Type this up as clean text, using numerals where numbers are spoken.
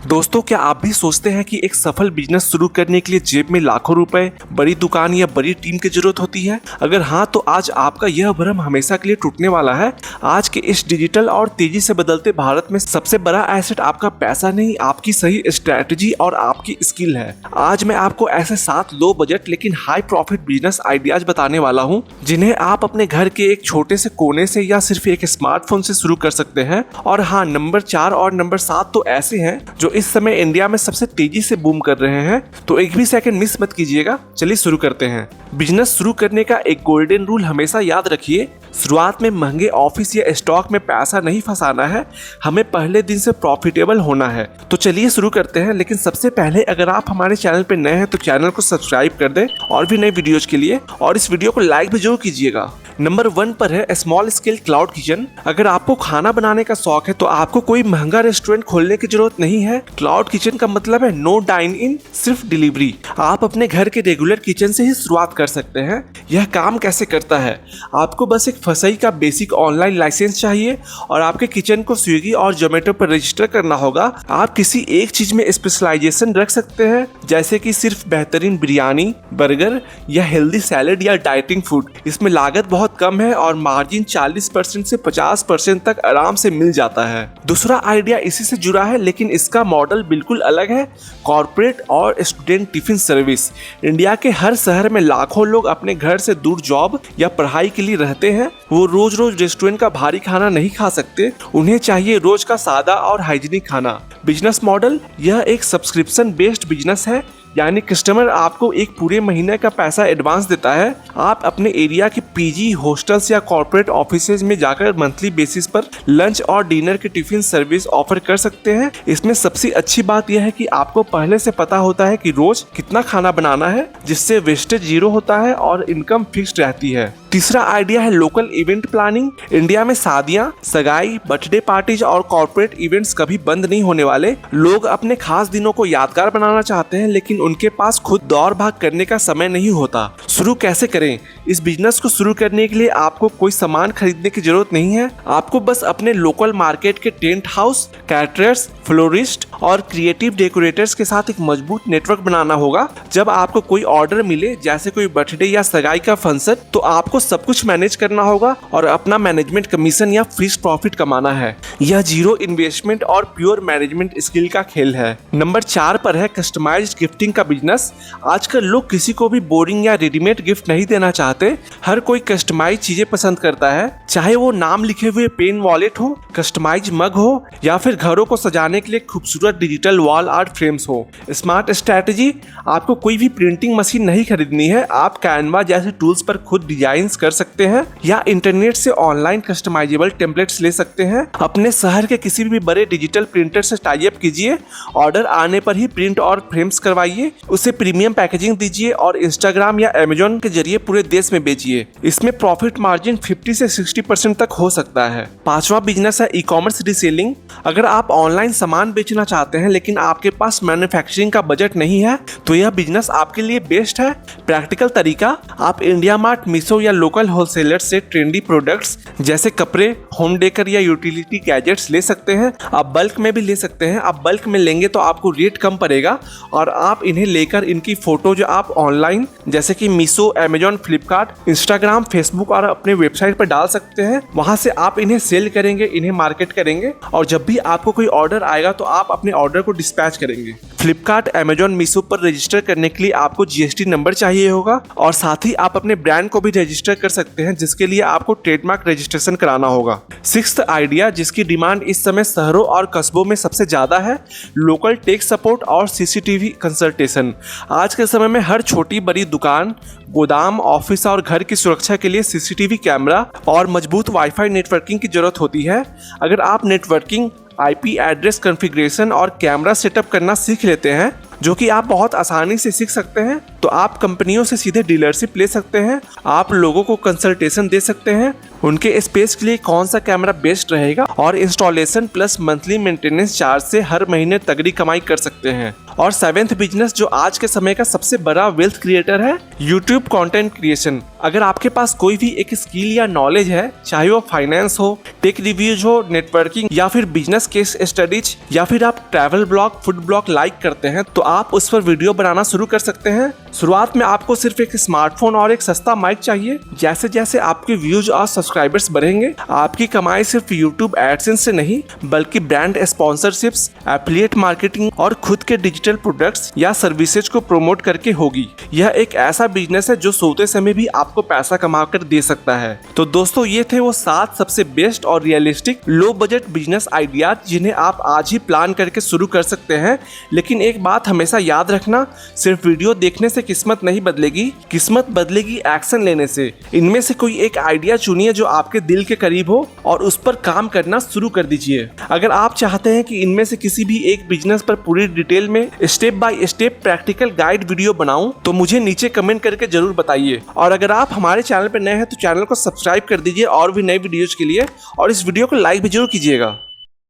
दोस्तों, क्या आप भी सोचते हैं कि एक सफल बिजनेस शुरू करने के लिए जेब में लाखों रुपए, बड़ी दुकान या बड़ी टीम की जरूरत होती है? अगर हाँ, तो आज आपका यह भ्रम हमेशा के लिए टूटने वाला है। आज के इस डिजिटल और तेजी से बदलते भारत में सबसे बड़ा एसेट आपका पैसा नहीं, आपकी सही स्ट्रैटेजी और आपकी स्किल है। आज मैं आपको ऐसे 7 लो बजट लेकिन हाई प्रॉफिट बिजनेस आइडियाज बताने वाला हूँ, जिन्हें आप अपने घर के एक छोटे से कोने से या सिर्फ एक स्मार्टफोन से शुरू कर सकते हैं। और हाँ, नंबर 4 और नंबर 7 तो ऐसे हैं जो इस समय इंडिया में सबसे तेजी से बूम कर रहे हैं, तो एक भी सेकंड मिस मत कीजिएगा। चलिए शुरू करते हैं। बिजनेस शुरू करने का एक गोल्डन रूल हमेशा याद रखिए, शुरुआत में महंगे ऑफिस या स्टॉक में पैसा नहीं फंसाना है, हमें पहले दिन से प्रॉफिटेबल होना है। तो चलिए शुरू करते हैं। लेकिन सबसे पहले अगर आप हमारे चैनल पर नए हैं तो चैनल को सब्सक्राइब कर दें और भी नए वीडियोज के लिए, और इस वीडियो को लाइक भी जरूर कीजिएगा। नंबर 1 पर है स्मॉल स्केल क्लाउड किचन। अगर आपको खाना बनाने का शौक है तो आपको कोई महंगा रेस्टोरेंट खोलने की जरूरत नहीं है। क्लाउड किचन का मतलब है नो डाइन इन, सिर्फ डिलीवरी। आप अपने घर के रेगुलर किचन से ही शुरुआत कर सकते हैं। यह काम कैसे करता है? आपको बस एक फसई का बेसिक ऑनलाइन लाइसेंस चाहिए और आपके किचन को स्विगी और जोमेटो पर रजिस्टर करना होगा। आप किसी एक चीज में स्पेशलाइजेशन रख सकते हैं, जैसे कि सिर्फ बेहतरीन बिरयानी, बर्गर या हेल्दी सैलेड या डाइटिंग फूड। इसमें लागत बहुत कम है और मार्जिन 40% से 50% तक आराम से मिल जाता है। दूसरा आइडिया इसी से जुड़ा है, लेकिन इसका मॉडल बिल्कुल अलग है। कॉर्पोरेट और स्टूडेंट टिफिन सर्विस। इंडिया के हर शहर में लाखों लोग अपने घर से दूर जॉब या पढ़ाई के लिए रहते हैं। वो रोज रोज रेस्टोरेंट का भारी खाना नहीं खा सकते, उन्हें चाहिए रोज का सादा और हाइजीनिक खाना। बिजनेस मॉडल, यह एक सब्सक्रिप्शन बेस्ड बिजनेस है, यानी कस्टमर आपको एक पूरे महीने का पैसा एडवांस देता है। आप अपने एरिया के पीजी, हॉस्टल्स या कॉर्पोरेट ऑफिसेज में जाकर मंथली बेसिस पर लंच और डिनर की टिफिन सर्विस ऑफर कर सकते हैं। इसमें सबसे अच्छी बात यह है कि आपको पहले से पता होता है कि रोज कितना खाना बनाना है, जिससे वेस्टेज जीरो होता है और इनकम फिक्स्ड रहती है। तीसरा आइडिया है लोकल इवेंट प्लानिंग। इंडिया में शादियां, सगाई, बर्थडे पार्टीज और कॉर्पोरेट इवेंट्स कभी बंद नहीं होने वाले। लोग अपने खास दिनों को यादगार बनाना चाहते हैं, लेकिन उनके पास खुद दौड़ भाग करने का समय नहीं होता। शुरू कैसे करें? इस बिजनेस को शुरू करने के लिए आपको कोई सामान खरीदने की जरूरत नहीं है। आपको बस अपने लोकल मार्केट के टेंट हाउस, कैटरर्स, फ्लोरिस्ट और क्रिएटिव डेकोरेटर्स के साथ एक मजबूत नेटवर्क बनाना होगा। जब आपको कोई ऑर्डर मिले, जैसे कोई बर्थडे या सगाई का फंक्शन, तो आपको सब कुछ मैनेज करना होगा और अपना मैनेजमेंट कमीशन या फिक्स्ड प्रॉफिट कमाना है। यह जीरो इन्वेस्टमेंट और प्योर मैनेजमेंट स्किल का खेल है। नंबर 4 पर है कस्टमाइज्ड गिफ्टिंग का बिजनेस। आजकल लोग किसी को भी बोरिंग या रेडीमेड गिफ्ट नहीं देना चाहते। हर कोई कस्टमाइज चीजें पसंद करता है, चाहे वो नाम लिखे हुए पेन वॉलेट हो, कस्टमाइज मग हो या फिर घरों को सजाने के लिए खूबसूरत डिजिटल वॉल आर्ट फ्रेम्स हो। स्मार्ट स्ट्रैटेजी, आपको कोई भी प्रिंटिंग मशीन नहीं खरीदनी है। आप कैनवा जैसे टूल्स पर खुद डिजाइन कर सकते हैं या इंटरनेट से ऑनलाइन कस्टमाइजेबल टेम्पलेट्स ले सकते हैं। अपने शहर के किसी भी बड़े डिजिटल प्रिंटर से टाई अप कीजिए, ऑर्डर आने पर ही प्रिंट और फ्रेम्स करवाइए, उसे प्रीमियम पैकेजिंग दीजिए और इंस्टाग्राम या अमेजोन के जरिए पूरे देश में बेचिए। इसमें प्रॉफिट मार्जिन 50 से 60% तक हो सकता है। 5वां बिजनेस है ई कॉमर्स रीसेलिंग। अगर आप ऑनलाइन सामान बेचना चाहते हैं लेकिन आपके पास मैन्युफैक्चरिंग का बजट नहीं है, तो यह बिजनेस आपके लिए बेस्ट है। प्रैक्टिकल तरीका, आप इंडिया मार्ट, मीशो या लोकल होलसेलर से ट्रेंडी प्रोडक्ट्स जैसे कपड़े, होम डेकर या यूटिलिटी गैजेट्स ले सकते हैं। आप बल्क में भी ले सकते हैं। आप बल्क में लेंगे तो आपको रेट कम पड़ेगा और आप इन्हें लेकर इनकी फोटो जो आप ऑनलाइन जैसे कि Meesho, Amazon, Flipkart, Instagram, Facebook और अपने वेबसाइट पर डाल सकते हैं। वहां से आप इन्हें सेल करेंगे, इन्हें मार्केट करेंगे और जब भी आपको कोई ऑर्डर आएगा तो आप अपने ऑर्डर को डिस्पैच करेंगे। फ्लिपकार्ट, अमेजोन, मीशो पर रजिस्टर करने के लिए आपको जीएसटी नंबर चाहिए होगा और साथ ही आप अपने ब्रांड को भी रजिस्टर कर सकते हैं, जिसके लिए आपको ट्रेडमार्क रजिस्ट्रेशन कराना होगा। 6th आइडिया, जिसकी डिमांड इस समय शहरों और कस्बों में सबसे ज्यादा है, लोकल टेक सपोर्ट और सीसीटीवी कंसल्टेशन। आज के समय में हर छोटी बड़ी दुकान, गोदाम, ऑफिस और घर की सुरक्षा के लिए सीसीटीवी कैमरा और मजबूत वाईफाई नेटवर्किंग की जरूरत होती है। अगर आप नेटवर्किंग, आईपी एड्रेस कॉन्फ़िगरेशन और कैमरा सेटअप करना सीख लेते हैं, जो कि आप बहुत आसानी से सीख सकते हैं, तो आप कंपनियों से सीधे डीलरशिप ले सकते हैं, आप लोगों को कंसल्टेशन दे सकते हैं उनके स्पेस के लिए कौन सा कैमरा बेस्ट रहेगा, और installation plus monthly maintenance charge से हर महीने तगड़ी कमाई कर सकते हैं। और 7th बिजनेस जो आज के समय का सबसे बड़ा वेल्थ क्रिएटर है, यूट्यूब कंटेंट क्रिएशन। अगर आपके पास कोई भी एक स्किल या नॉलेज है, चाहे वो फाइनेंस हो, टेक रिव्यूज हो, नेटवर्किंग या फिर बिजनेस केस स्टडीज, या फिर आप travel blog, food blog like करते हैं, तो आप उस पर वीडियो बनाना शुरू कर सकते हैं। शुरुआत में आपको सिर्फ एक स्मार्टफोन और एक सस्ता माइक चाहिए। जैसे जैसे आपके व्यूज और सब्सक्राइबर्स बढ़ेंगे, आपकी कमाई सिर्फ यूट्यूब एडसेंस से नहीं बल्कि ब्रांड स्पॉन्सरशिप्स, एफिलिएट मार्केटिंग और खुद के डिजिटल प्रोडक्ट्स या सर्विसेज को प्रमोट करके होगी। यह एक ऐसा बिजनेस है जो सोते समय भी आपको पैसा कमा कर दे सकता है। तो दोस्तों, ये थे वो 7 सबसे बेस्ट और realistic low budget business ideas जिन्हें आप आज ही प्लान करके शुरू कर सकते हैं। लेकिन एक बात हमेशा याद रखना, सिर्फ वीडियो देखने से किस्मत नहीं बदलेगी, किस्मत बदलेगी एक्शन लेने से। इनमें से कोई एक आइडिया चुनिए जो आपके दिल के करीब हो और उस पर काम करना शुरू कर दीजिए। अगर आप चाहते हैं कि इनमें से किसी भी एक बिजनेस पर पूरी डिटेल में step by step practical guide video बनाऊं, तो मुझे नीचे कमेंट करके जरूर बताइए। और अगर आप हमारे चैनल पर नए हैं तो चैनल को सब्सक्राइब कर दीजिए और भी नए वीडियोज के लिए, और इस वीडियो को लाइक भी जरूर कीजिएगा।